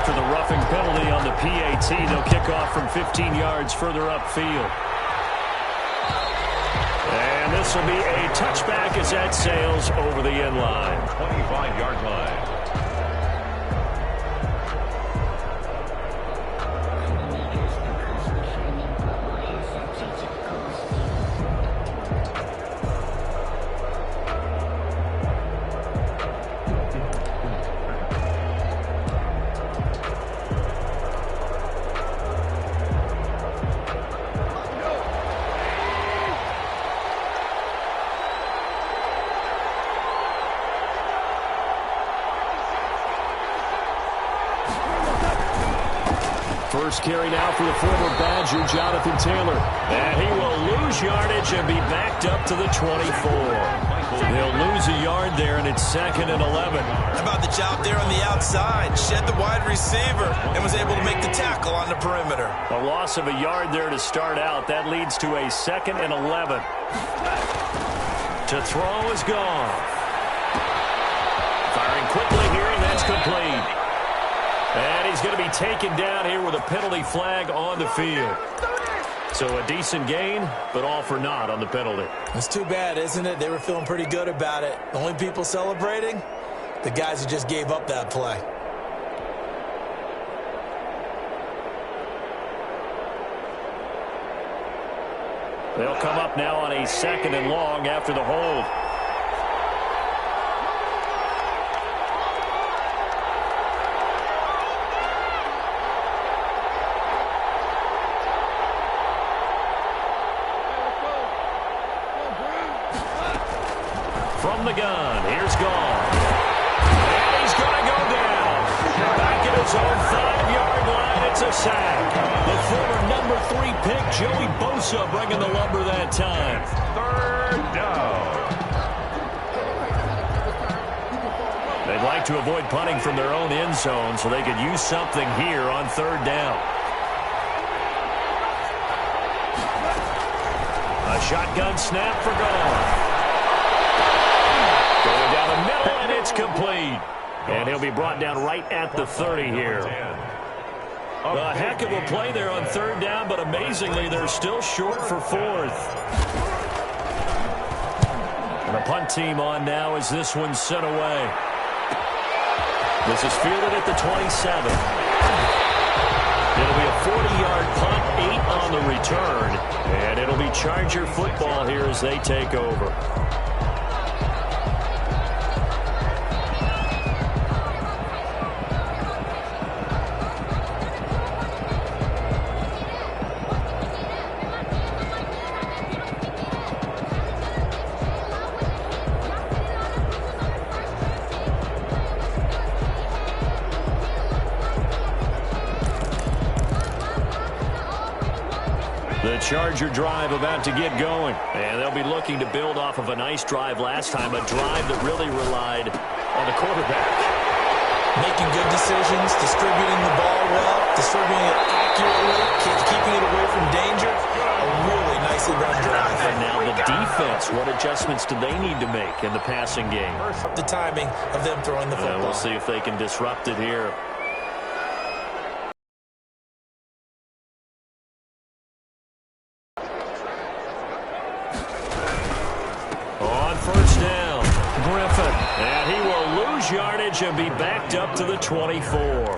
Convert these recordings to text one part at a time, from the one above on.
after the roughing penalty on the PAT. They'll kick off from 15 yards further upfield. And this will be a touchback as that sails over the end line. 25-yard line. First carry now for the former Badger, Jonathan Taylor. And he will lose yardage and be backed up to the 24. They'll lose a yard there, and it's 2nd and 11. How about the job there on the outside? Shed the wide receiver and was able to make the tackle on the perimeter. A loss of a yard there to start out. That leads to a 2nd and 11. To throw is gone. Firing quickly here, and that's complete. And he's going to be taken down here with a penalty flag on the field. So a decent gain, but all for naught on the penalty. It's too bad, isn't it? They were feeling pretty good about it. The only people celebrating, the guys who just gave up that play. They'll come up now on a 2nd and long after the hold. From the gun, here's Gone. And he's going to go down. Back at his own 5-yard line, it's a sack. The former number 3 pick, Joey Bosa, bringing the lumber that time. 3rd down. They'd like to avoid punting from their own end zone so they could use something here on 3rd down. A shotgun snap for Gone. Going down the middle, and it's complete. And he'll be brought down right at the 30 here. A heck of a play there on 3rd down, but amazingly, they're still short for 4th. And the punt team on now as this one's sent away. This is fielded at the 27. It'll be a 40-yard punt, 8 on the return. And it'll be Charger football here as they take over. The Charger drive about to get going. And they'll be looking to build off of a nice drive last time, a drive that really relied on the quarterback. Making good decisions, distributing the ball well, distributing it accurately, keeping it away from danger. A really nicely run drive. And now the defense, what adjustments do they need to make in the passing game? The timing of them throwing the football. We'll see if they can disrupt it here. And he will lose yardage and be backed up to the 24.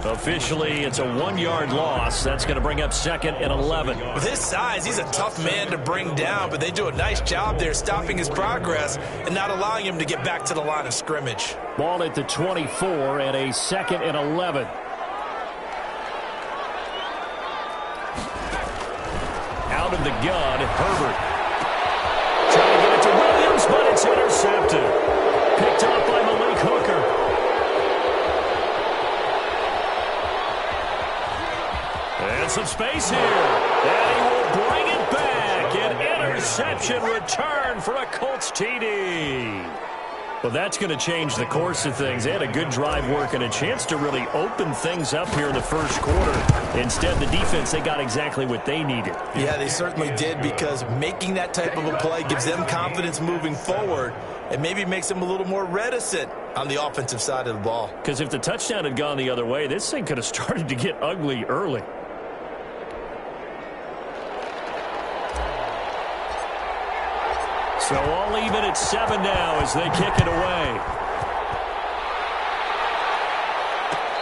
Officially, it's a 1-yard loss. That's going to bring up 2nd and 11. With his size, he's a tough man to bring down, but they do a nice job there stopping his progress and not allowing him to get back to the line of scrimmage. Ball at the 24 and a 2nd and 11. Out of the gun, Herbert. Trying to get it to Williams, but it's intercepted. Picked up by Malik Hooker. And some space here. And he will bring it back. An interception return for a Colts TD. Well, that's going to change the course of things. They had a good drive work and a chance to really open things up here in the first quarter. Instead, the defense, they got exactly what they needed. Yeah, they certainly did, because making that type of a play gives them confidence moving forward and maybe makes them a little more reticent on the offensive side of the ball. Because if the touchdown had gone the other way, this thing could have started to get ugly early. So all even at 7 now as they kick it away.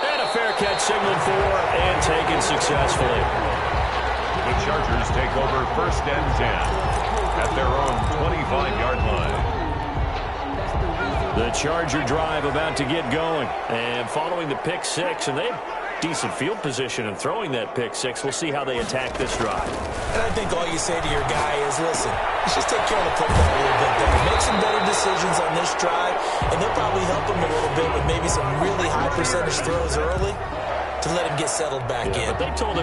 And a fair catch signaled for and taken successfully. The Chargers take over 1st and 10 at their own 25-yard line. The Charger drive about to get going. And following the pick six, and they have decent field position in throwing that pick six. We'll see how they attack this drive. And I think all you say to your guy is, listen, let's just take care of the football a little bit better. Make some better decisions on this drive, and they'll probably help him a little bit with maybe some really high percentage throws early to let him get settled back in. But they told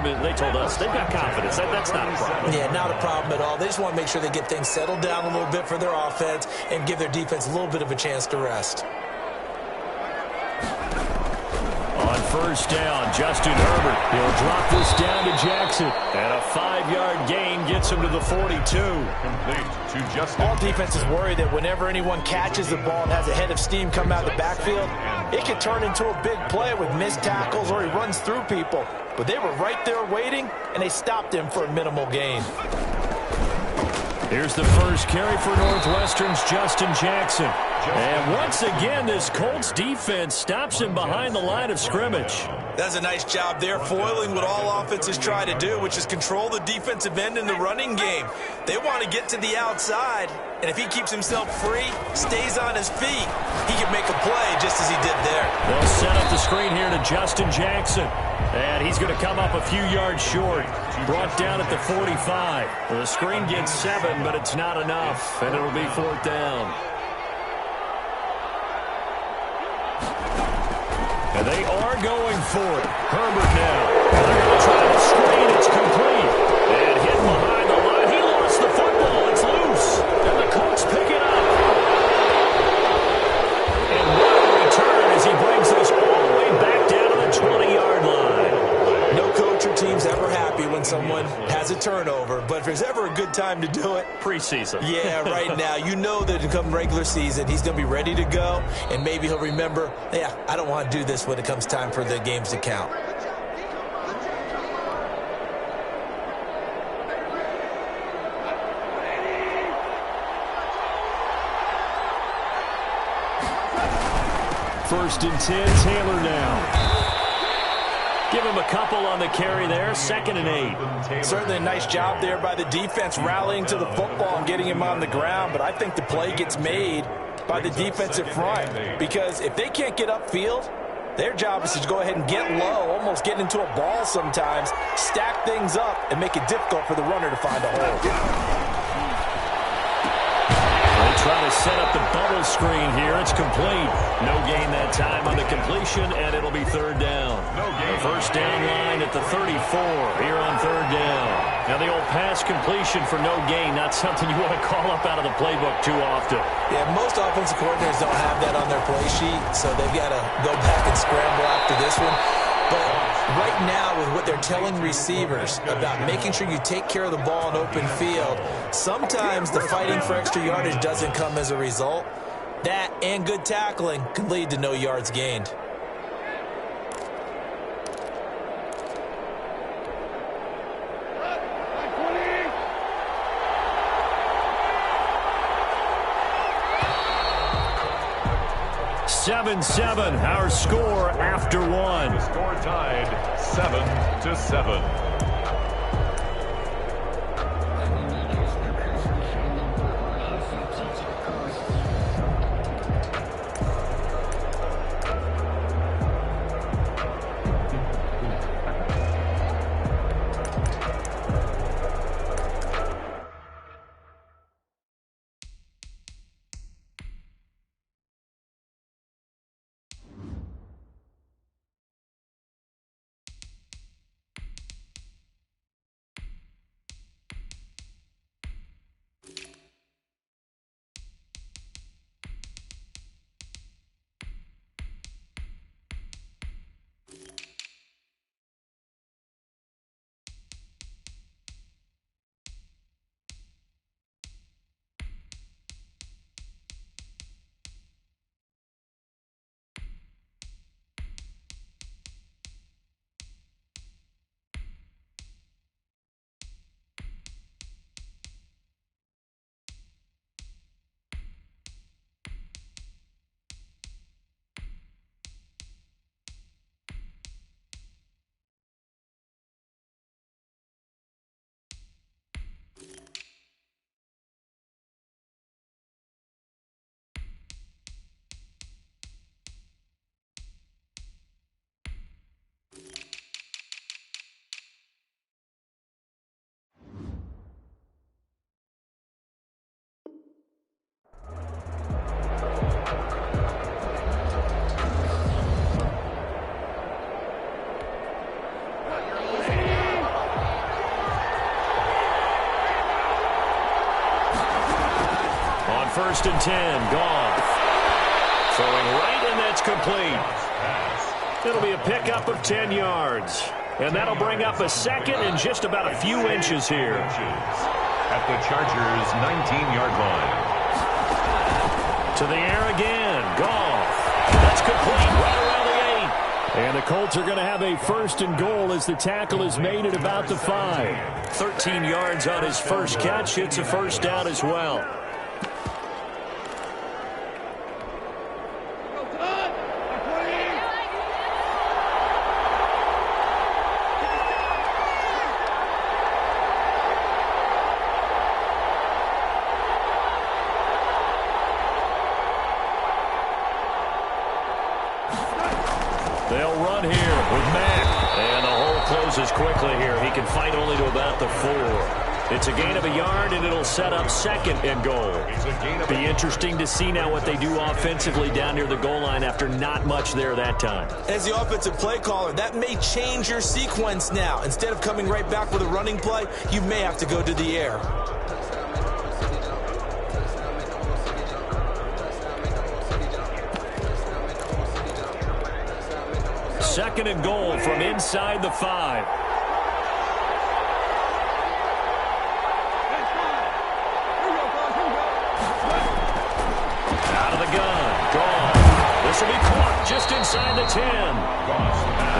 us they've got confidence. That's not a problem. Yeah, not a problem at all. They just want to make sure they get things settled down a little bit for their offense and give their defense a little bit of a chance to rest. On 1st down, Justin Herbert. He'll drop this down to Jackson. And a 5-yard gain gets him to the 42. Complete to Justin. All defenses worry that whenever anyone catches the ball and has a head of steam come out of the backfield, it can turn into a big play with missed tackles or he runs through people. But they were right there waiting, and they stopped him for a minimal gain. Here's the first carry for Northwestern's Justin Jackson. And once again, this Colts defense stops him behind the line of scrimmage. That's a nice job there, foiling what all offenses try to do, which is control the defensive end in the running game. They want to get to the outside, and if he keeps himself free, stays on his feet, he can make a play just as he did there. They'll set up the screen here to Justin Jackson. And he's going to come up a few yards short. Brought down at the 45. The screen gets 7, but it's not enough, and it'll be 4th down. And they are going for it. Herbert now. They're going to try to screen. It's complete. And hit behind the line. He lost the football. It's loose. And the Colts pick it up. And what a return as he brings this all the way back down to the 20-yard line. No coach or team's ever happy when someone has a turnover, but if there's ever a good time to do it, preseason. Yeah, right now. You know that come regular season, he's going to be ready to go, and maybe he'll remember, yeah, I don't want to do this when it comes time for the games to count. First and 10, Taylor now. Give him a couple on the carry there, 2nd and 8. Certainly a nice job there by the defense rallying to the football and getting him on the ground, but I think the play gets made by the defensive front, because if they can't get upfield, their job is to go ahead and get low, almost get into a ball sometimes, stack things up, and make it difficult for the runner to find a hole. They try to set up the bubble screen here. It's complete. No gain that time on the completion, and it'll be 3rd down. The first down line at the 34 here on 3rd down. Now the old pass completion for no gain, not something you want to call up out of the playbook too often. Yeah, most offensive coordinators don't have that on their play sheet, so they've got to go back and scramble after this one. But right now, with what they're telling receivers about making sure you take care of the ball in open field, sometimes the fighting for extra yardage doesn't come as a result. That and good tackling can lead to no yards gained. Seven, our score after 1. The score tied 7-7. first and 10. Goff throwing right, and that's complete. It'll be a pickup of 10 yards. And that'll bring up a second and just about a few inches here. At the Chargers' 19-yard line. To the air again. Goff. That's complete right around the 8. And the Colts are going to have a first and goal as the tackle is made at about the 5. 13 yards on his first catch. It's a first down as well. They'll run here with Mack. And the hole closes quickly here. He can fight only to about the 4. It's a gain of a yard, and it'll set up second and goal. Be interesting to see now what they do offensively down near the goal line after not much there that time. As the offensive play caller, that may change your sequence now. Instead of coming right back with a running play, you may have to go to the air. Second and goal from inside the 5. Out of the gun. Gone. This will be caught just inside the 10.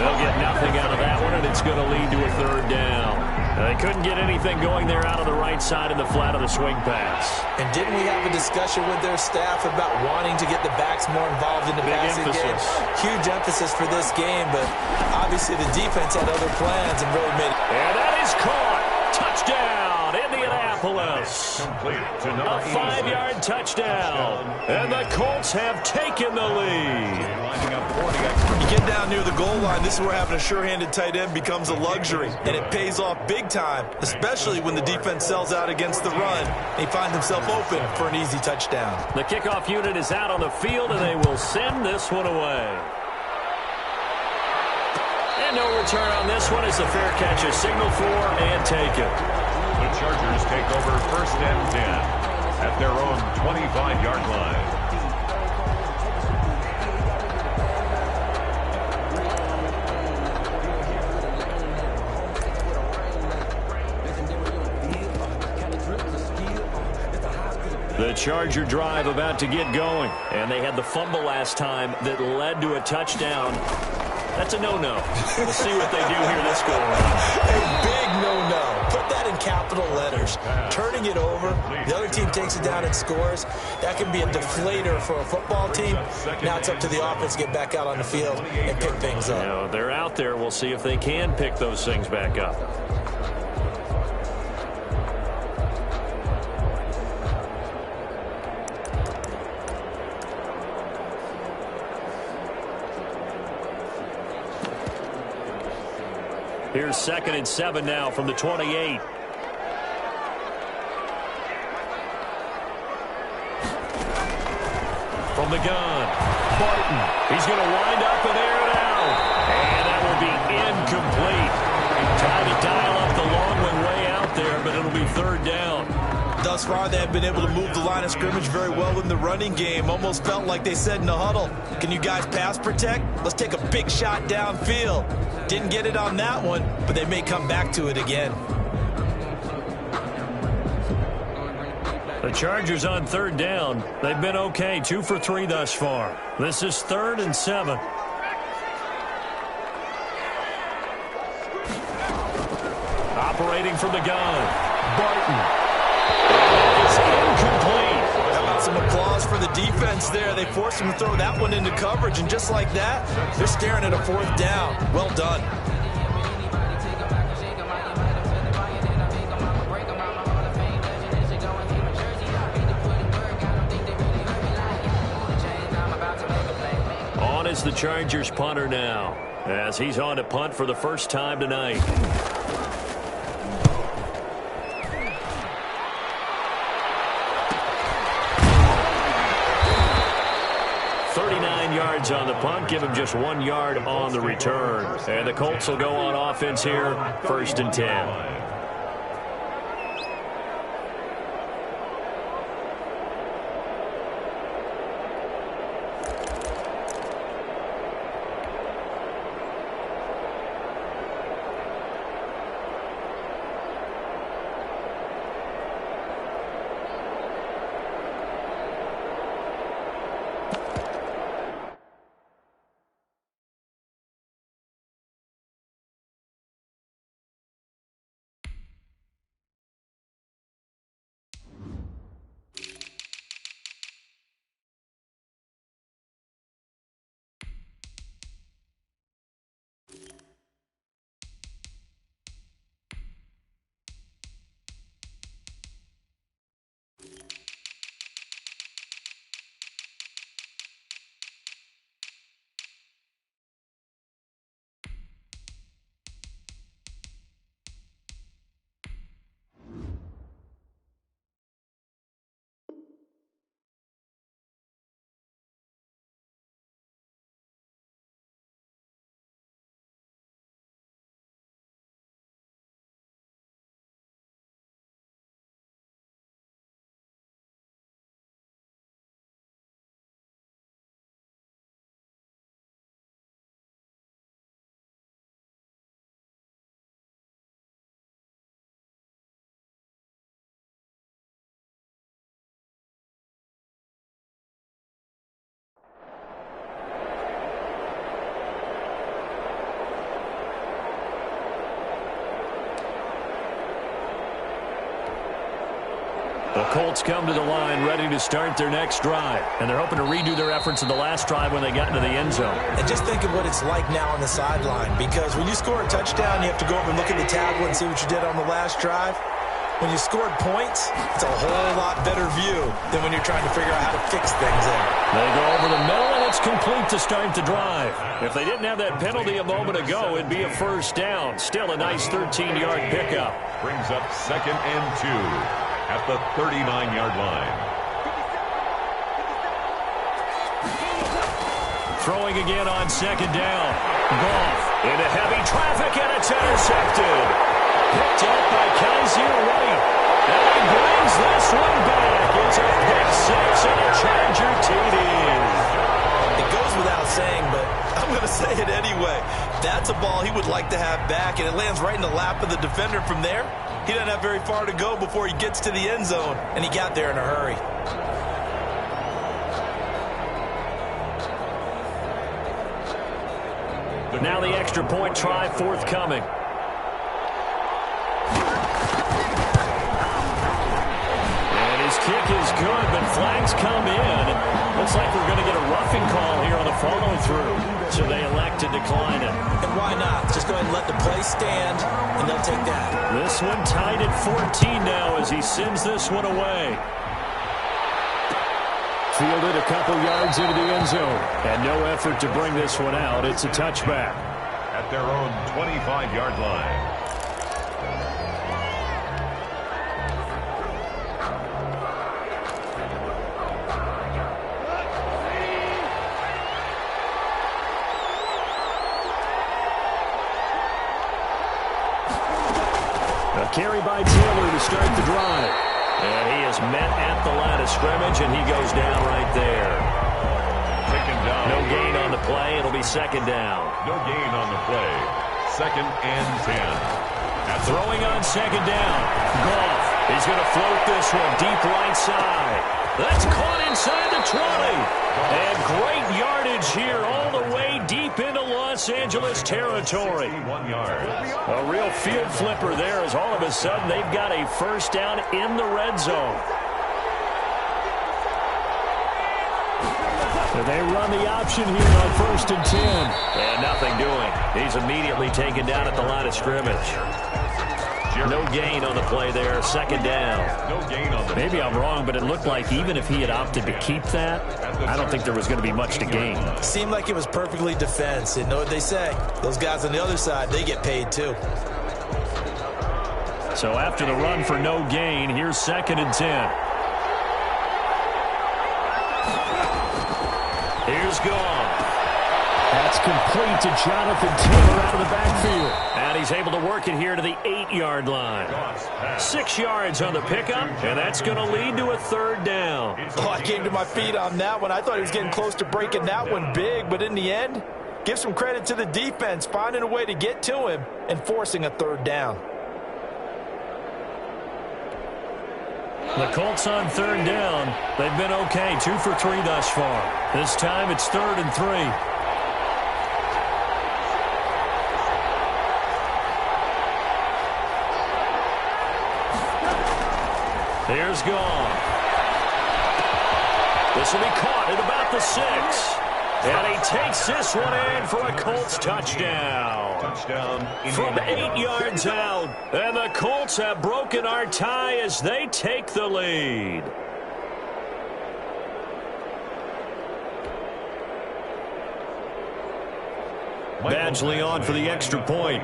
They'll get nothing out of that one, and it's going to lead to a third down. They couldn't get anything going there out of the right side of the flat of the swing pass. And didn't we have a discussion with their staff about wanting to get the backs more involved in the passing game? Huge emphasis for this game, but obviously the defense had other plans and really made it. And that is caught. Touchdown, Indianapolis. A 5-yard touchdown. And the Colts have taken the lead. You get down near the goal line, this is where having a sure-handed tight end becomes a luxury, and it pays off big time, especially when the defense sells out against the run. They find themselves open for an easy touchdown. The kickoff unit is out on the field, and they will send this one away. And no return on this one as the fair catch is signaled for and taken. The Chargers take over first and 10 at their own 25-yard line. The Charger drive about to get going. And they had the fumble last time that led to a touchdown. That's a no-no. We'll see what they do here this go around. A big no-no. Put that in capital letters. Turning it over, the other team takes it down and scores. That can be a deflator for a football team. Now it's up to the offense to get back out on the field and pick things up. You know, they're out there. We'll see if they can pick those things back up. Here's 2nd and 7 now from the 28. From the gun, Barton. He's going to wind up and air it out. And that will be incomplete. Trying to dial up the long one way out there, but it'll be third down. Thus far, they have been able to move the line of scrimmage very well in the running game. Almost felt like they said in the huddle, can you guys pass protect? Let's take a big shot downfield. Didn't get it on that one, but they may come back to it again. The Chargers on third down. They've been okay, 2 for 3 thus far. This is 3rd and 7. Operating from the gun, Barton. It's incomplete. How about some applause for the defense there? They forced him to throw that one into coverage, and just like that, they're staring at a 4th down. Well done. On is the Chargers punter now, as he's on to punt for the first time tonight. 39 yards on the punt, give him just 1 yard on the return. And the Colts will go on offense here, 1st and 10. The Colts come to the line ready to start their next drive. And they're hoping to redo their efforts in the last drive when they got into the end zone. And just think of what it's like now on the sideline. Because when you score a touchdown, you have to go over and look at the tablet and see what you did on the last drive. When you scored points, it's a whole lot better view than when you're trying to figure out how to fix things there. They go over the middle, and it's complete to start the drive. If they didn't have that penalty a moment ago, it'd be a first down. Still a nice 13-yard pickup. Brings up 2nd and 2 at the 39-yard line. Throwing again on 2nd down. Goff into heavy traffic, and it's intercepted. Picked up by Kaiser White. And he brings this one back. It's a pick six and a Charger TD. It goes without saying, but I'm going to say it anyway. That's a ball he would like to have back, and it lands right in the lap of the defender from there. He doesn't have very far to go before he gets to the end zone, and he got there in a hurry. Now the extra point try forthcoming. Kick is good, but flags come in. Looks like we're going to get a roughing call here on the follow-through. So they elect to decline it. And why not? Just go ahead and let the play stand, and they'll take that. This one tied at 14 now as he sends this one away. Fielded a couple yards into the end zone. And no effort to bring this one out. It's a touchback. At their own 25-yard line. Carry by Taylor to start the drive. And he is met at the line of scrimmage, and he goes down right there. Taken down. No gain on the play. It'll be 2nd down. No gain on the play. 2nd and 10. Throwing on 2nd down. Goff. He's going to float this one deep right side. That's caught inside the 20. And great yardage here all the way deep into Los Angeles territory. 1 yard. A real field flipper there as all of a sudden they've got a first down in the red zone. So they run the option here on 1st and 10. And nothing doing. He's immediately taken down at the line of scrimmage. No gain on the play there. 2nd down. No gain on the play. Maybe I'm wrong, but it looked like even if he had opted to keep that, I don't think there was going to be much to gain. Seemed like it was perfectly defense. And know what they say? Those guys on the other side, they get paid too. So after the run for no gain, here's 2nd and 10. Here's Goff. That's complete to Jonathan Taylor out of the backfield. And he's able to work it here to the 8-yard line. 6 yards on the pickup, and that's going to lead to a 3rd down. Oh, I came to my feet on that one. I thought he was getting close to breaking that one big, but in the end, give some credit to the defense, finding a way to get to him and forcing a 3rd down. The Colts on 3rd down. They've been okay, 2 for 3 thus far. This time it's 3rd and 3. Here's Goff. This will be caught at about the 6. And he takes this one in for a Colts touchdown. From 8 yards out. And the Colts have broken our tie as they take the lead. Badgley on for the extra point.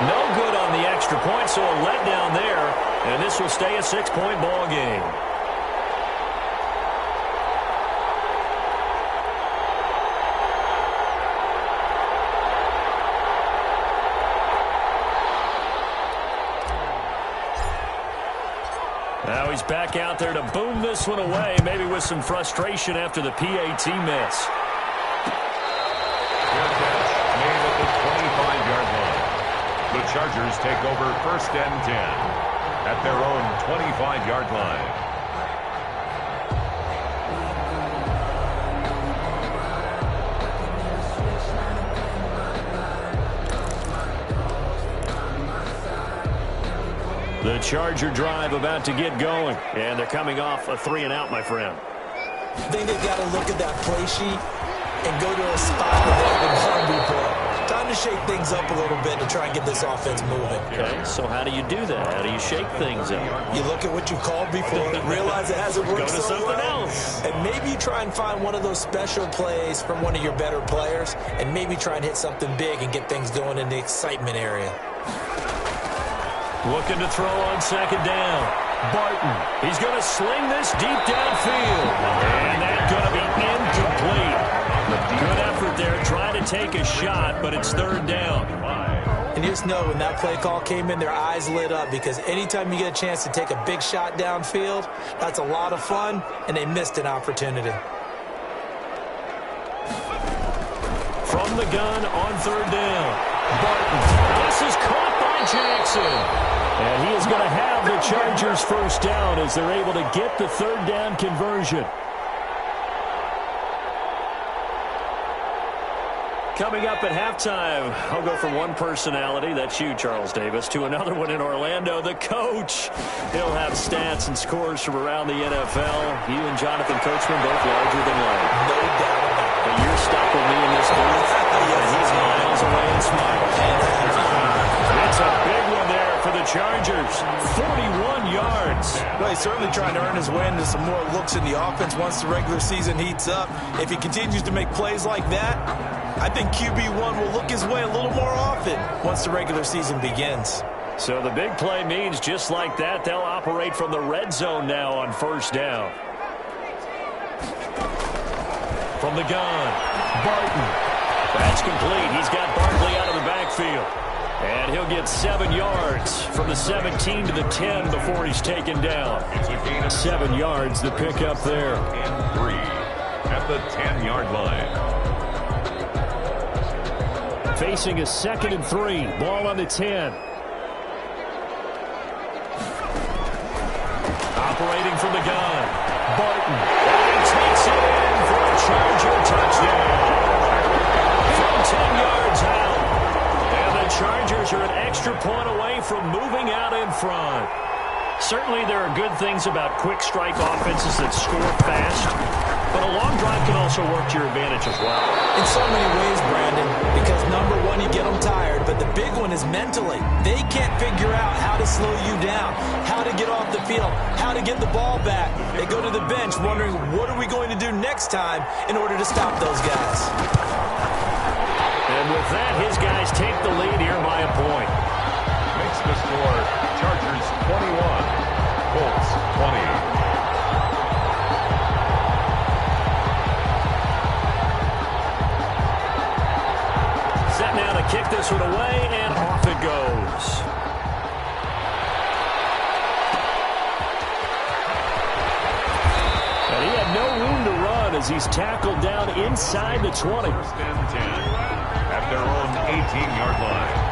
No good on the extra point, so a letdown there. And this will stay a 6-point ball game. Now he's back out there to boom this one away, maybe with some frustration after the PAT miss. The Chargers take over 1st and 10 at their own 25-yard line. The Charger drive about to get going. And they're coming off a 3-and-out, my friend. I think they've got to look at that play sheet and go to a spot that they've been hungry for. Time to shake things up a little bit to try and get this offense moving. Okay, so how do you do that? How do you shake things up? You look at what you called before and realize it hasn't worked Go to so something well. else. And maybe you try and find one of those special plays from one of your better players and maybe try and hit something big and get things going in the excitement area. Looking to throw on second down. Barton. He's going to sling this deep downfield. And that's going to be incomplete. Good effort there trying to take a shot, but it's third down. And you just know when that play call came in, their eyes lit up because anytime you get a chance to take a big shot downfield, that's a lot of fun, and they missed an opportunity. From the gun on third down. Barton. This is caught by Jackson. And he is going to have the Chargers first down as they're able to get the third down conversion. Coming up at halftime, I'll go from one personality, that's you, Charles Davis, to another one in Orlando, the coach. He'll have stats and scores from around the NFL. You and Jonathan Coachman both larger than life. No doubt about it. But you're stopping me in this booth, and he's miles away and smiling. It's a big one there for the Chargers. 41 yards. Well, he's certainly trying to earn his way into some more looks in the offense once the regular season heats up. If he continues to make plays like that, I think QB1 will look his way a little more often once the regular season begins. So the big play means just like that, they'll operate from the red zone now on first down. From the gun, Barton. That's complete. He's got Barkley out of the backfield. And he'll get 7 yards from the 17 to the 10 before he's taken down. 7 yards, the pickup there. And 3 at the 10-yard line. Facing a 2nd and 3. Ball on the 10. Operating from the gun. Barton. And he takes it in for a Charger touchdown. From 10 yards out. And the Chargers are an extra point away from moving out in front. Certainly there are good things about quick strike offenses that score fast. But a long drive can also work to your advantage as well. In so many ways, Brandon, because number one, you get them tired, but the big one is mentally. They can't figure out how to slow you down, how to get off the field, how to get the ball back. They go to the bench wondering, what are we going to do next time in order to stop those guys? And with that, his guys take the lead here by a point. Makes the score Chargers 21, Colts 20. Now to kick this one away, and off it goes. And he had no room to run as he's tackled down inside the 20. First and 10 at their own 18-yard line.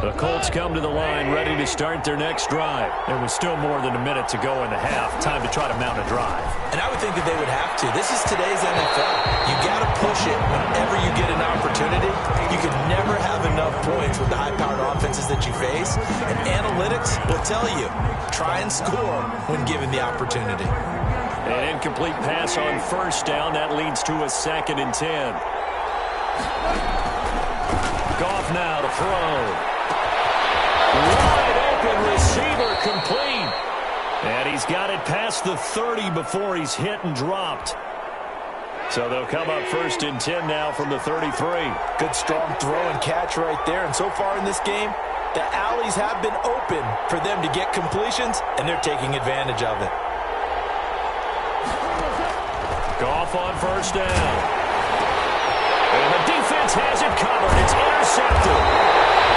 The Colts come to the line ready to start their next drive. There was still more than a minute to go in the half. Time to try to mount a drive. And I would think that they would have to. This is today's NFL. You got to push it whenever you get an opportunity. You could never have enough points with the high-powered offenses that you face. And analytics will tell you, try and score when given the opportunity. An incomplete pass on first down. That leads to a 2nd and 10. Goff now to throw. Wide open receiver complete. And he's got it past the 30 before he's hit and dropped. So they'll come up 1st and 10 now from the 33. Good strong throw and catch right there. And so far in this game, the alleys have been open for them to get completions, and they're taking advantage of it. Goff on first down. And the defense has it covered. It's intercepted.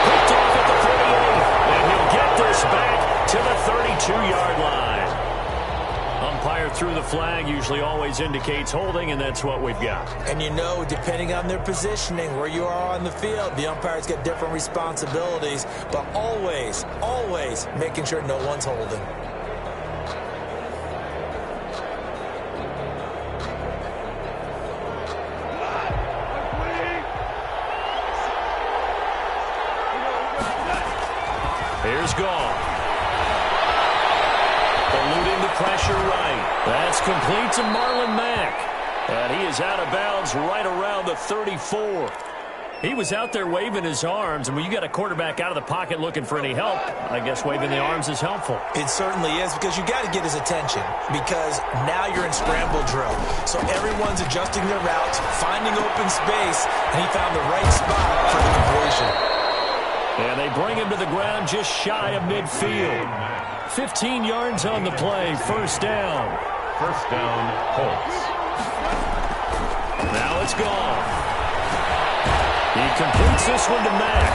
Picked off at the 38. And he'll get this back to the 32-yard line. Umpire umpire threw the flag, usually always indicates holding, and that's what we've got. And you know, depending on their positioning, where you are on the field, the umpire's got different responsibilities, but always, always making sure no one's holding. Here's Gall. Eluding the pressure right. That's complete to Marlon Mack. And he is out of bounds right around the 34. He was out there waving his arms, and when you got a quarterback out of the pocket looking for any help, I guess waving the arms is helpful. It certainly is, because you got to get his attention, because now you're in scramble drill. So everyone's adjusting their routes, finding open space, and he found the right spot for the completion. And they bring him to the ground just shy of midfield. 15 yards on the play, first down. First down, Colts. Now it's gone. He completes this one to Mack.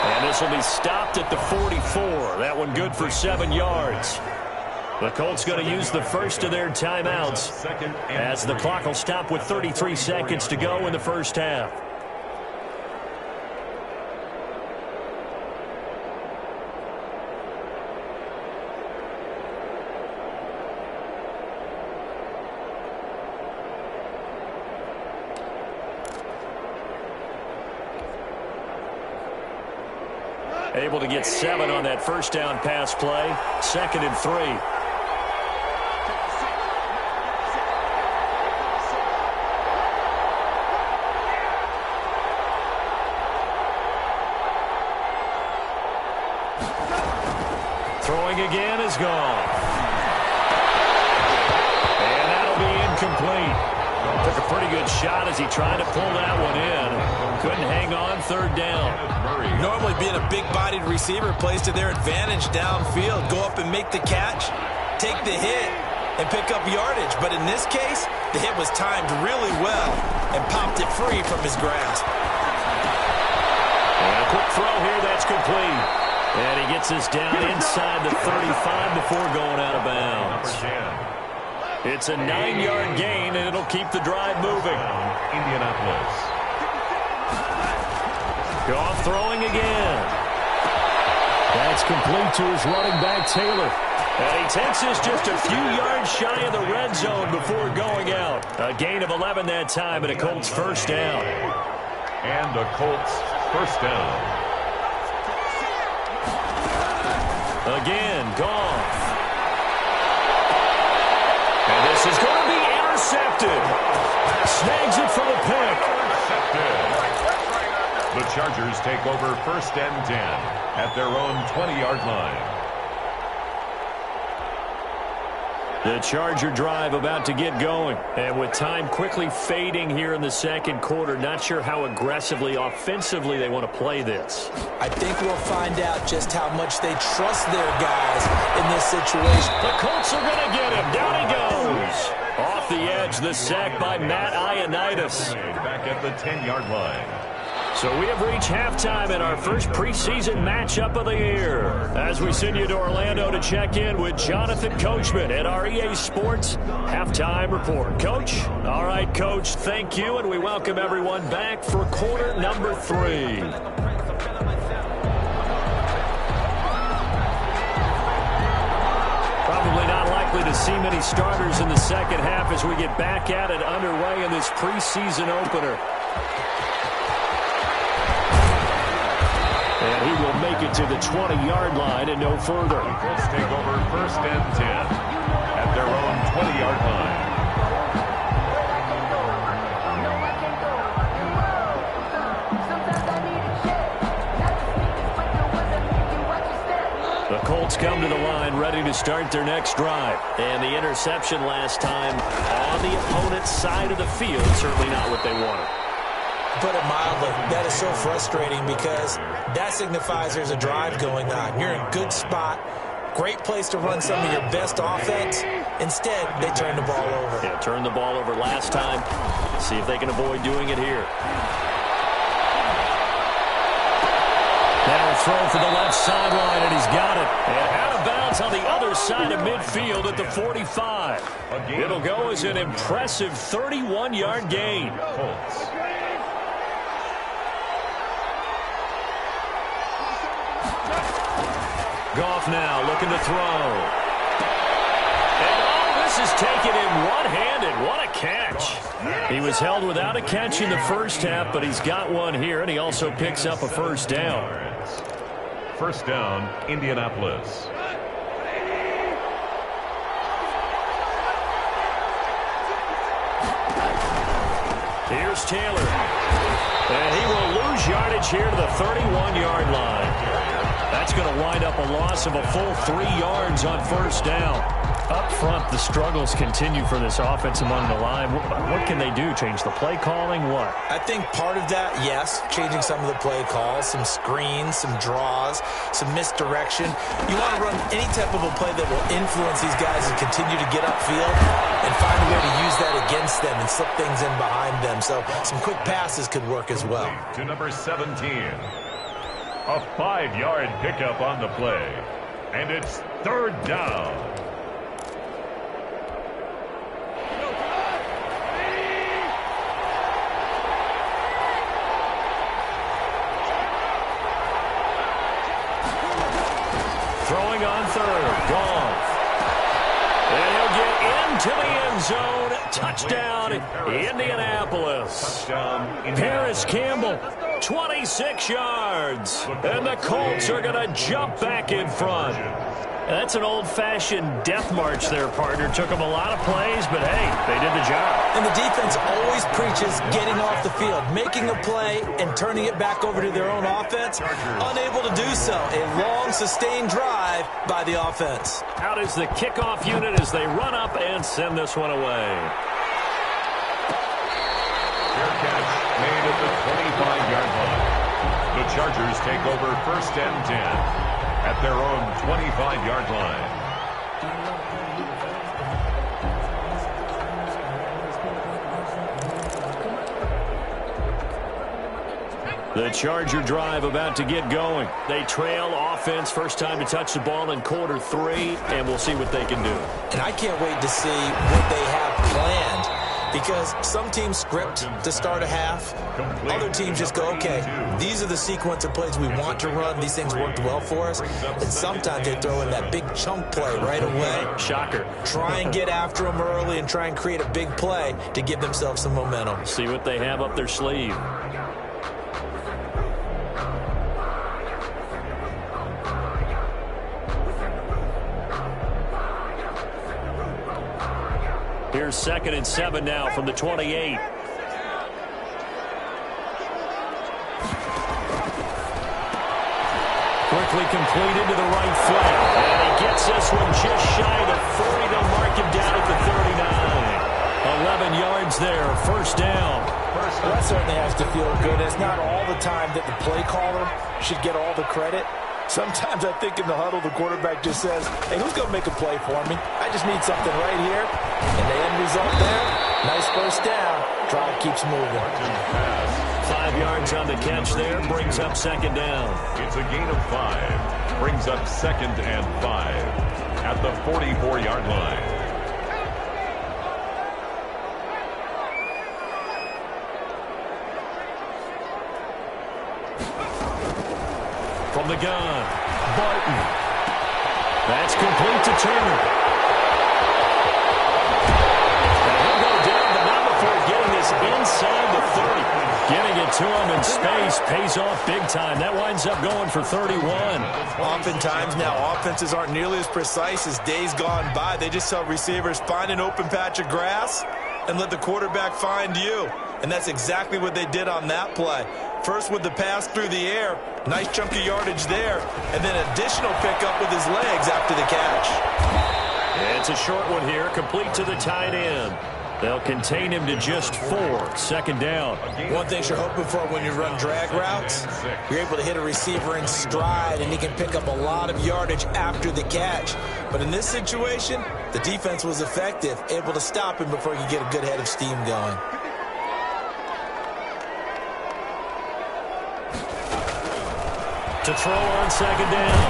And this will be stopped at the 44. That one good for 7 yards. The Colts going to use the first of their timeouts as the clock will stop with 33 seconds to go in the first half. Able to get 7 on that first down pass play. 2nd and 3. Throwing again is gone. And that'll be incomplete. Took a pretty good shot as he tried to pull that one in. Couldn't hang on, 3rd down. Normally being a big-bodied receiver plays to their advantage downfield. Go up and make the catch, take the hit, and pick up yardage. But in this case, the hit was timed really well and popped it free from his grasp. And a quick throw here, that's complete. And he gets us down inside the 35 before going out of bounds. It's a 9-yard gain, and it'll keep the drive moving. Indianapolis. Goff throwing again. That's complete to his running back, Taylor. And he takes us just a few yards shy of the red zone before going out. A gain of 11 that time, and a Colts first down. And a Colts first down. Again, Goff. And this is going to be intercepted. Snags it for the pick. Intercepted. The Chargers take over 1st and 10 at their own 20-yard line. The Charger drive about to get going. And with time quickly fading here in the second quarter, not sure how aggressively, offensively they want to play this. I think we'll find out just how much they trust their guys in this situation. The Colts are going to get him. Down he goes. Off the edge, the sack by Matt Ioannidis. Back at the 10-yard line. So we have reached halftime in our first preseason matchup of the year. As we send you to Orlando to check in with Jonathan Coachman at our EA Sports Halftime Report. Coach? All right, Coach, thank you, and we welcome everyone back for quarter number 3. Probably not likely to see many starters in the second half as we get back at it underway in this preseason opener. And he will make it to the 20-yard line and no further. The Colts take over 1st and 10 at their own 20-yard line. The Colts come to the line ready to start their next drive. And the interception last time on the opponent's side of the field, certainly not what they wanted. Put it mildly, that is so frustrating because that signifies there's a drive going on. You're in a good spot, great place to run some of your best offense. Instead, they turn the ball over. Yeah, turned the ball over last time. See if they can avoid doing it here. Now a throw for the left sideline, and he's got it. And out of bounds on the other side of midfield. field at the 45. It'll go as an impressive 31-yard gain. Colts. Goff now looking to throw. And this is taken in one-handed. What a catch. He was held without a catch in the first half, but he's got one here, and he also picks up a first down. First down, Indianapolis. Here's Taylor. And he will lose yardage here to the 31-yard line. That's going to wind up a loss of a full 3 yards on first down. Up front, the struggles continue for this offense among the line. What can they do? Change the play calling? What? I think part of that, yes, changing some of the play calls, some screens, some draws, some misdirection. You want to run any type of a play that will influence these guys and continue to get upfield and find a way to use that against them and slip things in behind them. So some quick passes could work as well. To number 17. A 5-yard pickup on the play. And it's third down. Throwing on third. Goff. And he'll get into the end zone. Touchdown, Indianapolis. Paris Campbell, 26 yards. And the Colts are going to jump back in front. That's an old-fashioned death march there, partner. Took them a lot of plays, but hey, they did the job. And the defense always preaches getting off the field, making a play and turning it back over to their own offense. Unable to do so. A long, sustained drive by the offense. Out is the kickoff unit as they run up and send this one away. Fair catch made at the 25-yard line. The Chargers take over first and 10. At their own 25-yard line. The Charger drive about to get going. They trail offense, first time to touch the ball in quarter 3, and we'll see what they can do. And I can't wait to see what they have planned. Because some teams script to start a half. Other teams just go, okay, these are the sequence of plays we want to run. These things worked well for us. And sometimes they throw in that big chunk play right away. Shocker. Try and get after them early and try and create a big play to give themselves some momentum. See what they have up their sleeve. Here's 2nd and 7 now from the 28. Quickly completed to the right flank. And he gets this one just shy of the 40. They'll mark him down at the 39. 11 yards there. First down. Well, that certainly has to feel good. It's not all the time that the play caller should get all the credit. Sometimes I think in the huddle, the quarterback just says, hey, who's going to make a play for me? I just need something right here. And the end result there, nice first down. Drive keeps moving. 5 yards on the catch there, brings up second down. It's a gain of 5. Brings up 2nd and 5 at the 44-yard line. From the gun, Barton. That's complete to Turner. And he'll go down, but not before getting this inside the 30. Getting it to him in space pays off big time. That winds up going for 31. Oftentimes now, offenses aren't nearly as precise as days gone by. They just tell receivers, find an open patch of grass and let the quarterback find you. And that's exactly what they did on that play. First with the pass through the air, nice chunk of yardage there, and then additional pickup with his legs after the catch. It's a short one here, complete to the tight end. They'll contain him to just 4. Second down. One thing you're hoping for when you run drag routes, you're able to hit a receiver in stride, and he can pick up a lot of yardage after the catch. But in this situation, the defense was effective, able to stop him before he could get a good head of steam going. To throw on second down,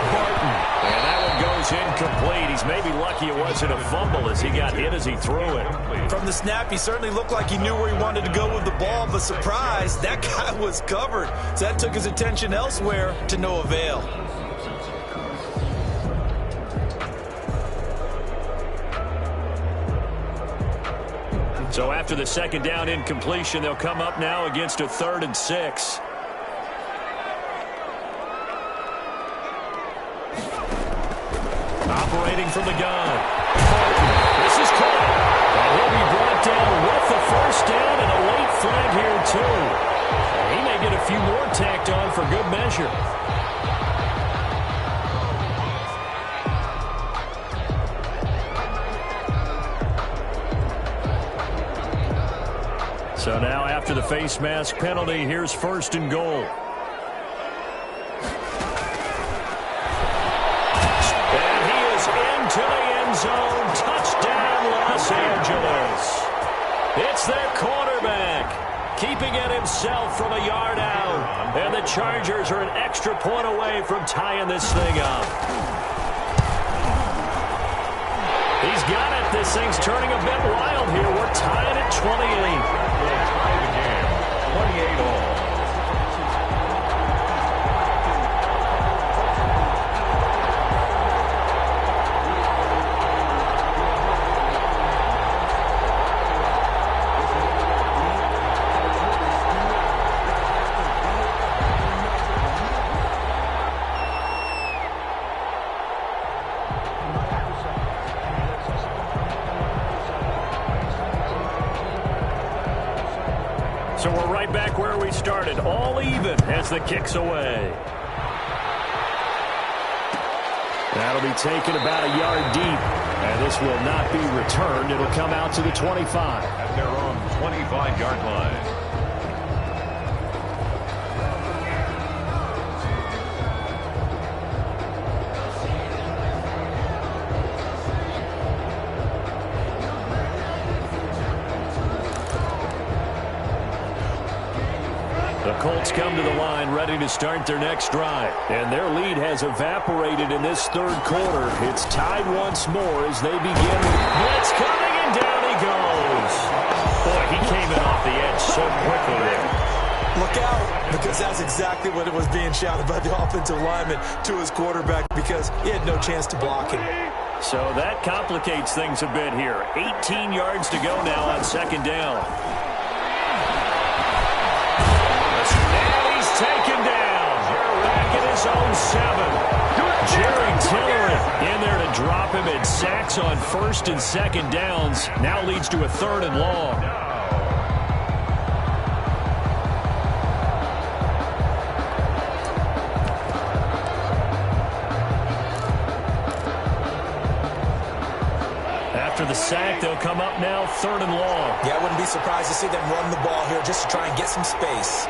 Barton. And that one goes incomplete. He he's maybe lucky it wasn't a fumble as he got hit as he threw it. From the snap, he certainly looked like he knew where he wanted to go with the ball, but surprise, that guy was covered. So that took his attention elsewhere to no avail. So after the second down incompletion, they'll come up now against a 3rd and 6. Operating from the gun. This is caught. And he'll be brought down with the first down and a late flag here, too. And he may get a few more tacked on for good measure. So now after the face mask penalty, here's 1st and goal. And he is into the end zone. Touchdown, Los Angeles. It's their quarterback, keeping it himself from a yard out. And the Chargers are an extra point away from tying this thing up. He's got it. This thing's turning a bit wild here. We're tied at 28. We'll tie the game, 28 all. So we're right back where we started, all even as the kick's away. That'll be taken about a yard deep, and this will not be returned. It'll come out to the 25. At their own 25-yard line. The Colts come to the line ready to start their next drive. And their lead has evaporated in this 3rd quarter. It's tied once more as they begin. Blitz coming, and down he goes. Boy, he came in off the edge so quickly there. Look out, because that's exactly what it was being shouted by the offensive lineman to his quarterback, because he had no chance to block him. So that complicates things a bit here. 18 yards to go now on 2nd down. Taken down. Back at his own 7. Jerry Tillery in there to drop him at sacks on 1st and 2nd downs. Now leads to a 3rd and long. After the sack, they'll come up now 3rd and long. Yeah, I wouldn't be surprised to see them run the ball here just to try and get some space.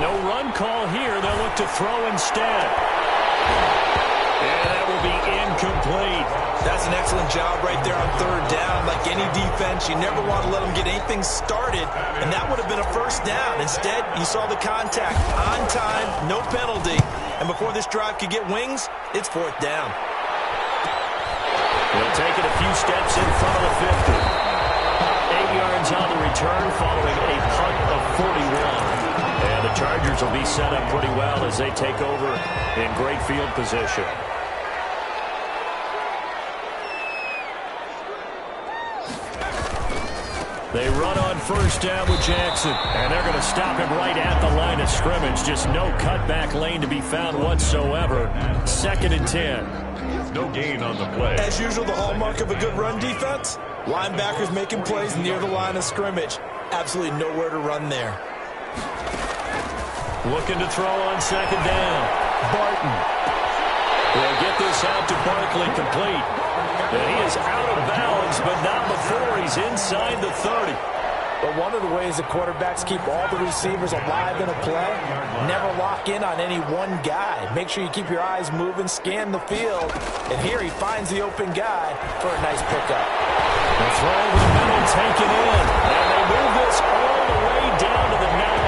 No run call here. They'll look to throw instead. And that will be incomplete. That's an excellent job right there on 3rd down. Like any defense, you never want to let them get anything started, and that would have been a first down. Instead, you saw the contact on time, no penalty, and before this drive could get wings, it's 4th down. He'll take it a few steps in front of the 50. 8 yards on the return following a punt of 41. And the Chargers will be set up pretty well as they take over in great field position. They run on 1st down with Jackson, and they're going to stop him right at the line of scrimmage. Just no cutback lane to be found whatsoever. 2nd and 10. No gain on the play. As usual, the hallmark of a good run defense, linebackers making plays near the line of scrimmage. Absolutely nowhere to run there. Looking to throw on 2nd down. Barton will get this out to Barkley, complete. And he is out of bounds, but not before he's inside the 30. But one of the ways the quarterbacks keep all the receivers alive in a play, never lock in on any one guy. Make sure you keep your eyes moving, scan the field. And here he finds the open guy for a nice pickup. The throw over the middle taken in. And they move this all the way down to the 9.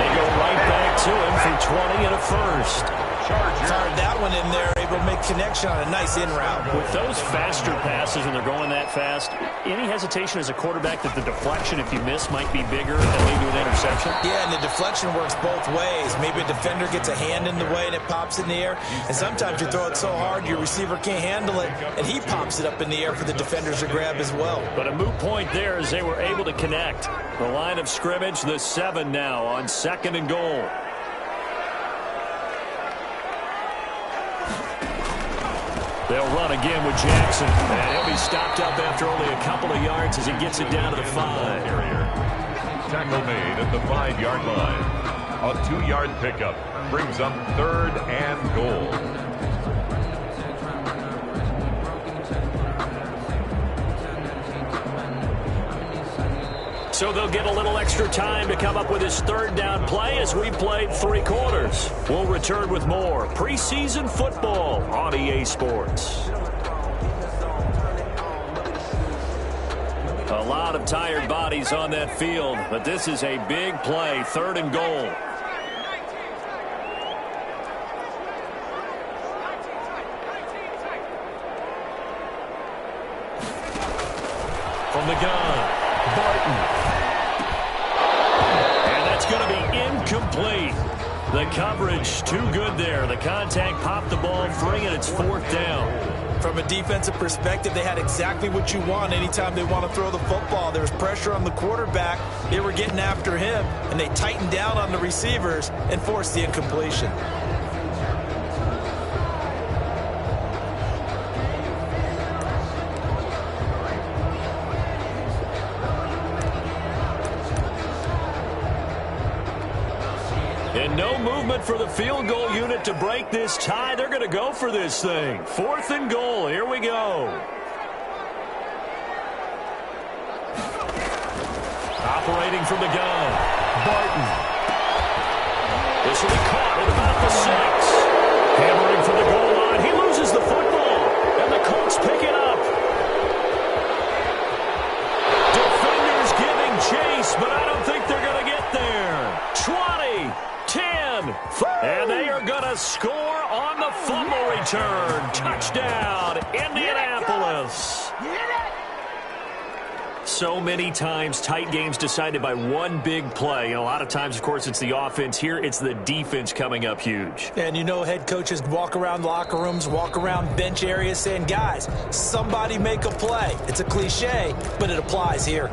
They go right back to him for 20 and a first. Fired that one in there, able to make connection on a nice in route. With those faster passes and they're going that fast, any hesitation as a quarterback that the deflection, if you miss, might be bigger and lead to an interception? Yeah, and the deflection works both ways. Maybe a defender gets a hand in the way and it pops in the air. And sometimes you throw it so hard your receiver can't handle it, and he pops it up in the air for the defenders to grab as well. But a moot point there as they were able to connect. The line of scrimmage, the 7 now on 2nd and goal. They'll run again with Jackson. And he'll be stopped up after only a couple of yards as he gets it down to the 5. Tackle made at the 5-yard line. A 2-yard pickup brings up 3rd and goal. So they'll get a little extra time to come up with his 3rd down play as we've played 3 quarters. We'll return with more preseason football on EA Sports. A lot of tired bodies on that field, but this is a big play, 3rd and goal. From the gun, Barton. Going to be incomplete. The coverage too good there. The contact popped the ball free, and it's 4th down. From a defensive perspective, they had exactly what you want anytime they want to throw the football. There was pressure on the quarterback. They were getting after him, and they tightened down on the receivers and forced the incompletion. And no movement for the field goal unit to break this tie. They're going to go for this thing. 4th and goal. Here we go. Operating from the gun, Barton. This will be caught at about the 6. Hammering from the goal line. He loses the football, and the Colts pick it up. Defenders giving chase, but I don't think they're going to get there. 20. 10, and they are going to score on the fumble return. Touchdown, Indianapolis. So many times, tight games decided by one big play. And a lot of times, of course, it's the offense. Here, it's the defense coming up huge. And you know head coaches walk around locker rooms, walk around bench areas saying, guys, somebody make a play. It's a cliche, but it applies here.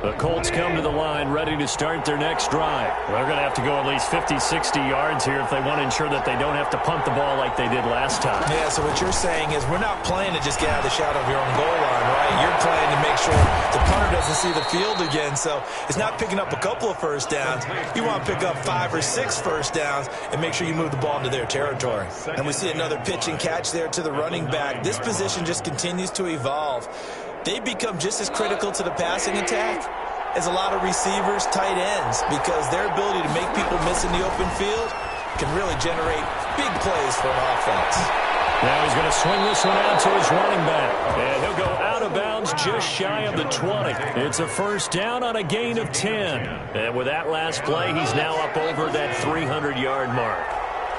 The Colts come to the line ready to start their next drive. They're going to have to go at least 50, 60 yards here if they want to ensure that they don't have to punt the ball like they did last time. Yeah, so what you're saying is we're not playing to just get out of the shadow of your own goal line, right? You're playing to make sure the punter doesn't see the field again. So it's not picking up a couple of first downs. You want to pick up 5 or 6 first downs and make sure you move the ball into their territory. And we see another pitch and catch there to the running back. This position just continues to evolve. They become just as critical to the passing attack as a lot of receivers, tight ends, because their ability to make people miss in the open field can really generate big plays for an offense. Now he's going to swing this one out to his running back. And he'll go out of bounds just shy of the 20. It's a first down on a gain of 10. And with that last play, he's now up over that 300-yard mark.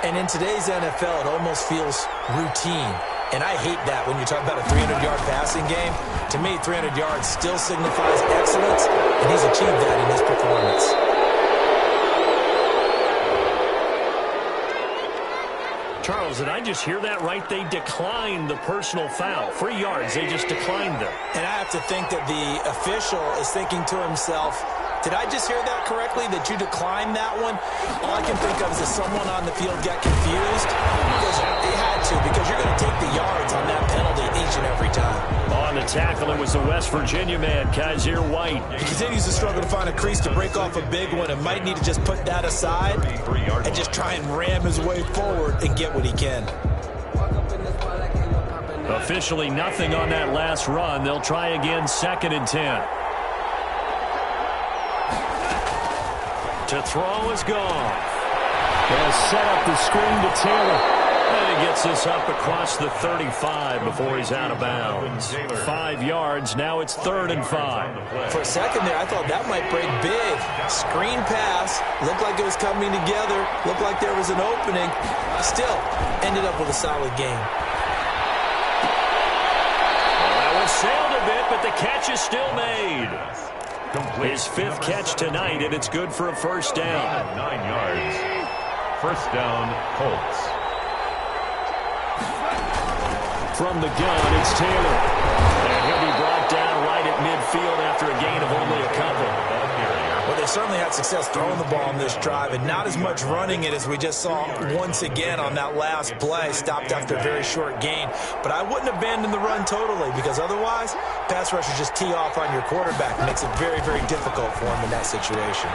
And in today's NFL, it almost feels routine. And I hate that when you talk about a 300-yard passing game. To me, 300 yards still signifies excellence, and he's achieved that in his performance. Charles, did I just hear that right? They declined the personal foul. 3 yards, they just declined them. And I have to think that the official is thinking to himself, did I just hear that correctly, that you declined that one? All I can think of is that someone on the field got confused. Because they had to, because you're going to take the yards on that penalty each and every time. On the tackle, it was the West Virginia man, Kaiser White. He continues to struggle to find a crease to break off a big one and might need to just put that aside and just try and ram his way forward and get what he can. Officially nothing on that last run. They'll try again, 2nd and 10. To throw is gone. They'll set up the screen to Taylor. And he gets this up across the 35 before he's out of bounds. 5 yards. Now it's 3rd and 5. For a second there, I thought that might break big. Screen pass. Looked like it was coming together. Looked like there was an opening. Still, ended up with a solid game. That one sailed a bit, but the catch is still made. His 5th catch tonight, and it's good for a first down. 9 yards. First down, Colts. From the gun, it's Taylor. And he'll be brought down right at midfield after a gain of only a couple. Well, they certainly had success throwing the ball on this drive, and not as much running it as we just saw once again on that last play. Stopped after a very short gain. But I wouldn't abandon the run totally, because otherwise, pass rushers just tee off on your quarterback. It makes it very, very difficult for him in that situation.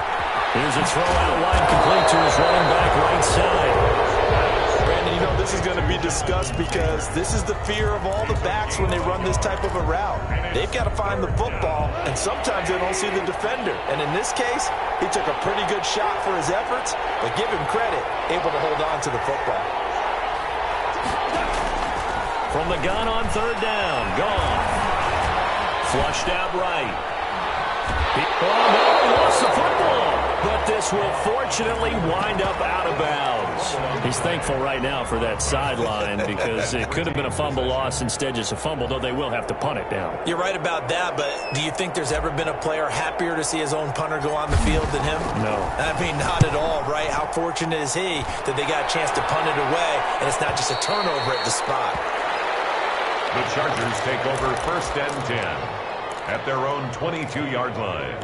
Here's a throw out line complete to his running back right side. Brandon, you know, this is going to be discussed because this is the fear of all the backs when they run this type of a route. They've got to find the football, and sometimes they don't see the defender. And in this case, he took a pretty good shot for his efforts, but give him credit, able to hold on to the football. From the gun on 3rd down, gone. Flushed out right. Oh, no, he lost the football. But this will fortunately wind up out of bounds. He's thankful right now for that sideline because it could have been a fumble loss, instead just a fumble, though they will have to punt it down. You're right about that, but do you think there's ever been a player happier to see his own punter go on the field than him? No. I mean, not at all, right? How fortunate is he that they got a chance to punt it away, and it's not just a turnover at the spot. The Chargers take over 1st and 10 at their own 22-yard line.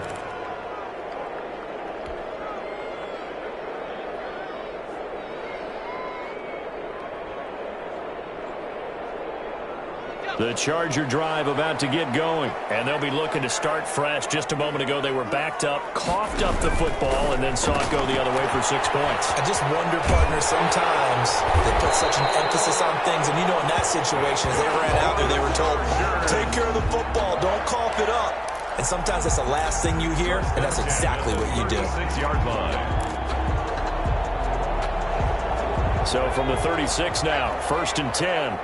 The Charger drive about to get going, and they'll be looking to start fresh. Just a moment ago, they were backed up, coughed up the football, and then saw it go the other way for 6 points. I just wonder, partner, sometimes they put such an emphasis on things, and you know in that situation, as they ran out there, they were told, take care of the football, don't cough it up. And sometimes that's the last thing you hear, and that's exactly what you do. 6-yard line. So from the 36 now, 1st and 10.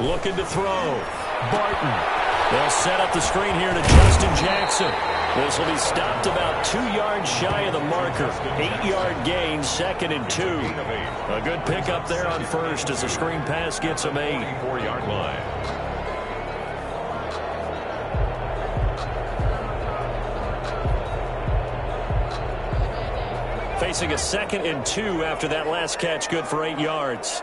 Looking to throw. Barton. They'll set up the screen here to Justin Jackson. This will be stopped about 2 yards shy of the marker. 8-yard gain, 2nd and 2. A good pickup there on 1st as the screen pass gets him 8. 4-yard line. Facing a 2nd and 2 after that last catch, good for 8 yards.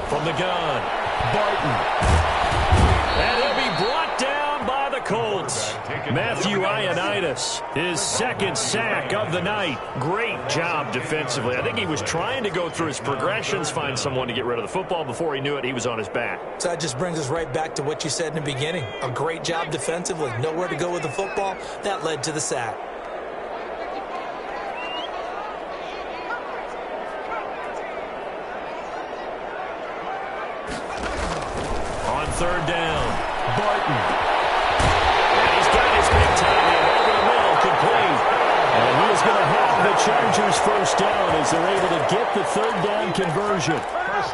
From the gun, Barton. And he'll be brought down by the Colts. Matthew Ioannidis, his 2nd sack of the night. Great job defensively. I think he was trying to go through his progressions, find someone to get rid of the football. Before he knew it, he was on his back. So that just brings us right back to what you said in the beginning. A great job defensively. Nowhere to go with the football. That led to the sack. On 3rd down, Barton. And he's got his big time in over the middle, complete. And he is going to have the Chargers first down as they're able to get the 3rd down conversion.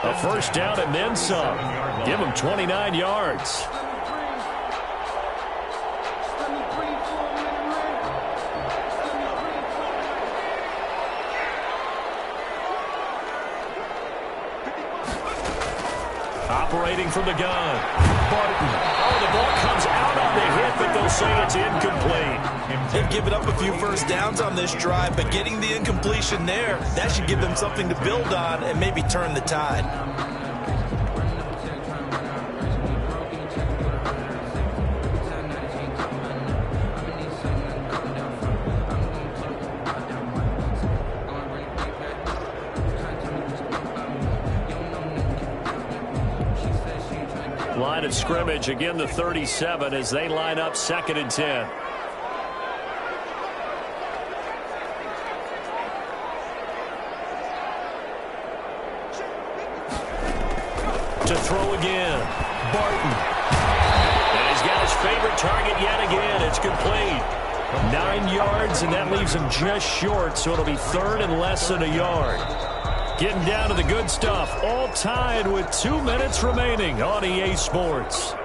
A first down and then some. Give them 29 yards. Operating from the gun, Barton. Oh, the ball comes out on the hit, but they'll say it's incomplete. They've given up a few first downs on this drive, but getting the incompletion there, that should give them something to build on and maybe turn the tide. Line of scrimmage, again the 37 as they line up 2nd and 10. throw again. Barton. And he's got his favorite target yet again. It's complete. 9 yards, and that leaves him just short, so it'll be third and less than a yard. Getting down to the good stuff. All tied with 2 minutes remaining on EA Sports.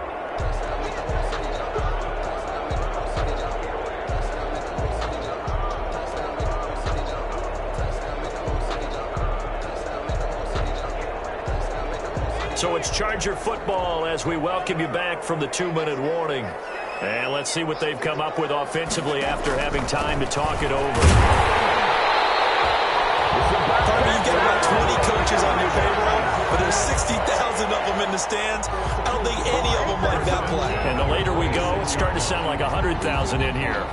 So it's Charger football as we welcome you back from the 2-minute warning. And let's see what they've come up with offensively after having time to talk it over. You've got about 20 coaches on your payroll, but there's 60,000 of them in the stands. I don't think any of them like that play. And the later we go, it's starting to sound like 100,000 in here.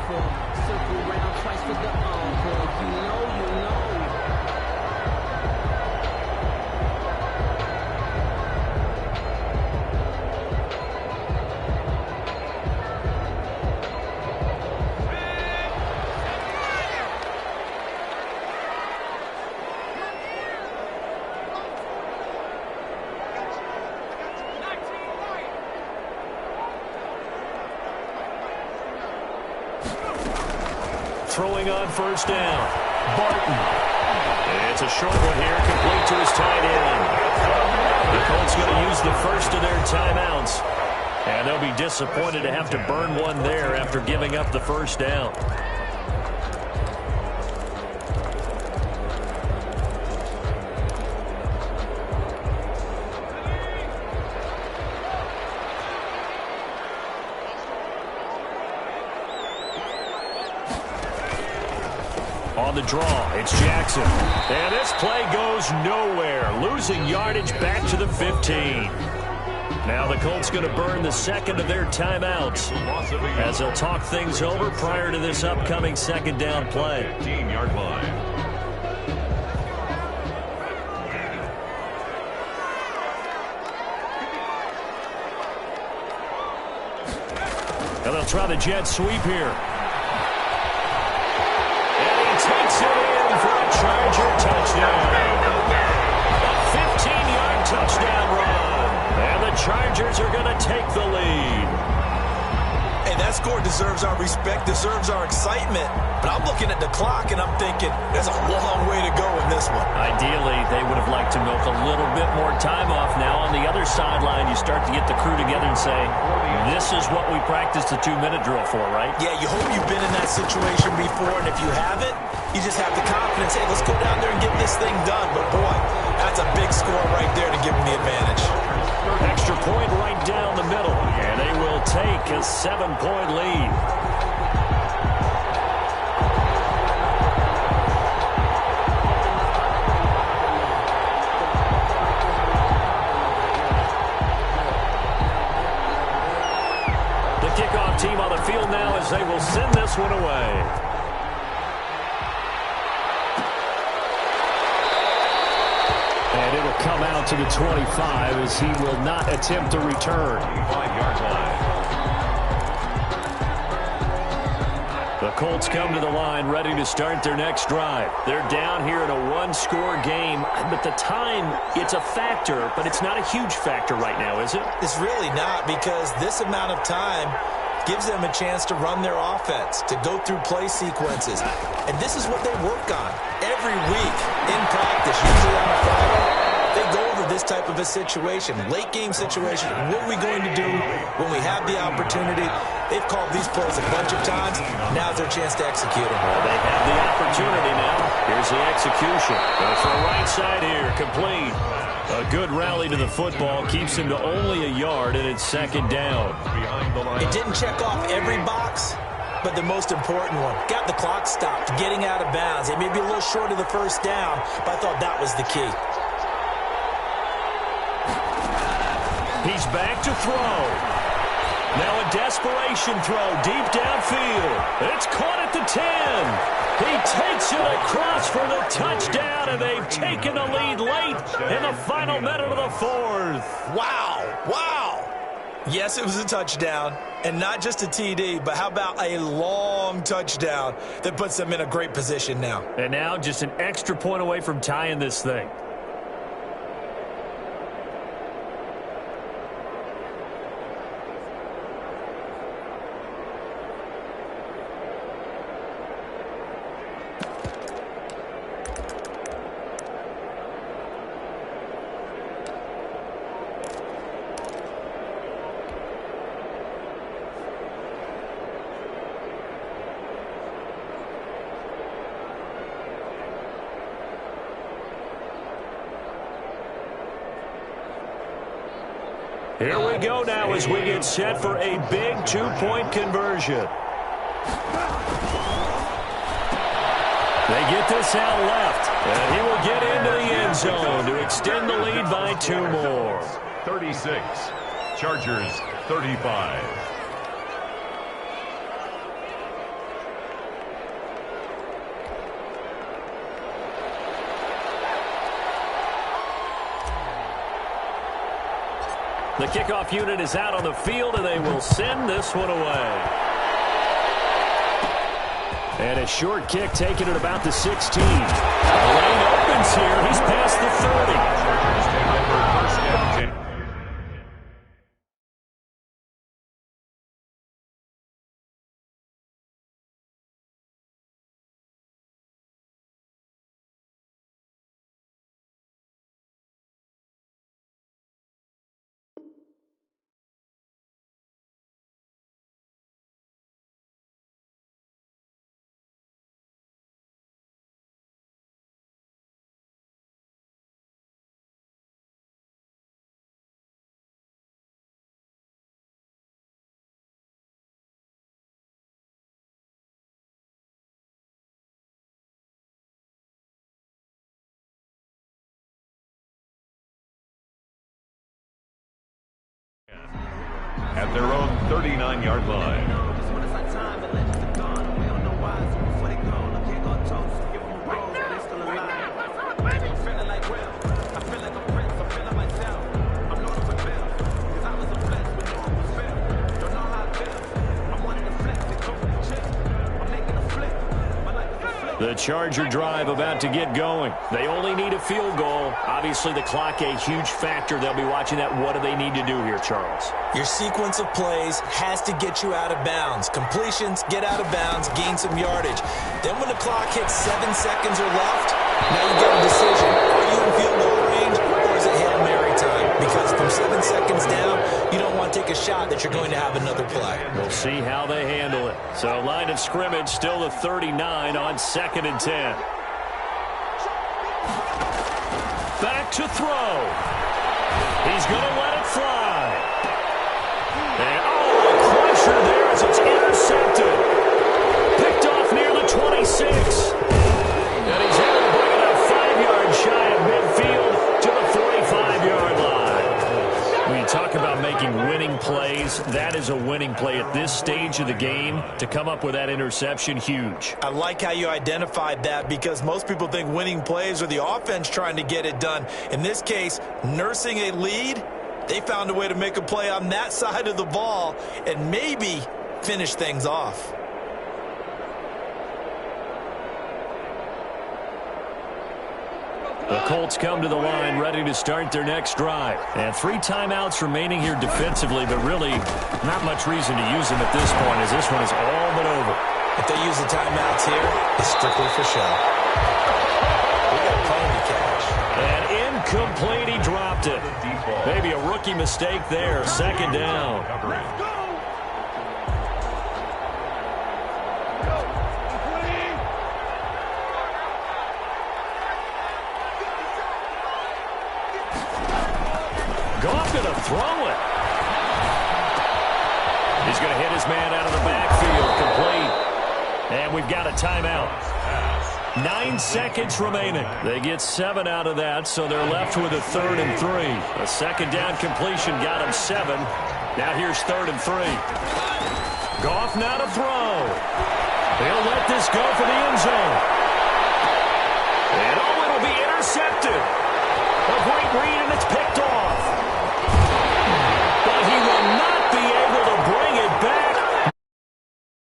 Throwing on first down. Barton. It's a short one here, complete to his tight end. The Colts going to use the first of their timeouts. And they'll be disappointed to have to burn one there after giving up the first down. On the draw, it's Jackson. And this play goes nowhere. Losing yardage back to the 15. Now the Colts going to burn the second of their timeouts as they'll talk things over prior to this upcoming second down play. 15-yard line. And they'll try the jet sweep here. Takes it in for a Charger touchdown. A 15-yard touchdown run. And the Chargers are going to take the lead. Hey, that score deserves our respect, deserves our excitement. But I'm looking at the clock, and I'm thinking there's a long way to go in this one. Ideally, they would have liked to milk a little bit more time off. Now on the other sideline, you start to get the crew together and say, this is what we practiced the 2-minute drill for, right? Yeah, you hope you've been in that situation before, and if you haven't, you just have the confidence, hey, let's go down there and get this thing done. But, boy, that's a big score right there to give them the advantage. Extra point right down the middle, and they will take a 7-point lead. The kickoff team on the field now as they will send this one away. And it'll come out to the 25 as he will not attempt to return. 5-yard line. The Colts come to the line ready to start their next drive. They're down here in a one-score game, but the time, it's a factor, but it's not a huge factor right now, is it? It's really not, because this amount of time gives them a chance to run their offense, to go through play sequences. And this is what they work on every week in practice, usually on a Friday. They go over this type of a situation, late game situation. What are we going to do when we have the opportunity? They've called these plays a bunch of times. Now's their chance to execute them. Well, they have the opportunity now. Here's the execution. Goes for a right side here, complete. A good rally to the football keeps him to only a yard, and it's second down. It didn't check off every box, but the most important one. Got the clock stopped, getting out of bounds. They may be a little short of the first down, but I thought that was the key. He's back to throw. Now a desperation throw deep downfield. It's caught at the 10. He takes it across for the touchdown, and they've taken the lead late in the final minute of the fourth. Wow, wow. Yes, it was a touchdown, and not just a TD, but how about a long touchdown that puts them in a great position now. And now just an extra point away from tying this thing. Here we go now as we get set for a big two-point conversion. They get this out left, and he will get into the end zone to extend the lead by 2 more. 36. Chargers 35. The kickoff unit is out on the field, and they will send this one away. And a short kick taken at about the 16. The lane opens here. He's past the 30. Chargers take over first and 10. At their own 39-yard line. The Charger drive about to get going. They only need a field goal. Obviously, the clock a huge factor. They'll be watching that. What do they need to do here, Charles? Your sequence of plays has to get you out of bounds. Completions, get out of bounds, gain some yardage. Then when the clock hits 7 seconds or left, now you get a decision. Are you in field goal range or is it Hail Mary time? Because from 7 seconds down, you don't want to take a shot that you're going to have another play. We'll see how they handle it. So line of scrimmage still the 39 on 2nd and 10. Back to throw. He's going to let it fly. And a crusher there as it's intercepted. Picked off near the 26. And he's able to bring it up 5 yards shy of midfield to the 45-yard line. When you talk about making winning plays, that is a winning play at this stage of the game. To come up with that interception, huge. I like how you identified that because most people think winning plays are the offense trying to get it done. In this case, nursing a lead, they found a way to make a play on that side of the ball and maybe finish things off. The Colts come to the line ready to start their next drive. And 3 timeouts remaining here defensively, but really not much reason to use them at this point as this one is all but over. If they use the timeouts here, it's strictly for show. We got plenty to catch. And incomplete, he dropped it. Maybe a rookie mistake there. 2nd down. Goff going to throw it. He's going to hit his man out of the backfield. Complete. And we've got a timeout. 9 seconds remaining. They get 7 out of that, so they're left with a 3rd and 3. A 2nd down completion got him 7. Now here's 3rd and 3. Goff now to throw. He'll let this go for the end zone.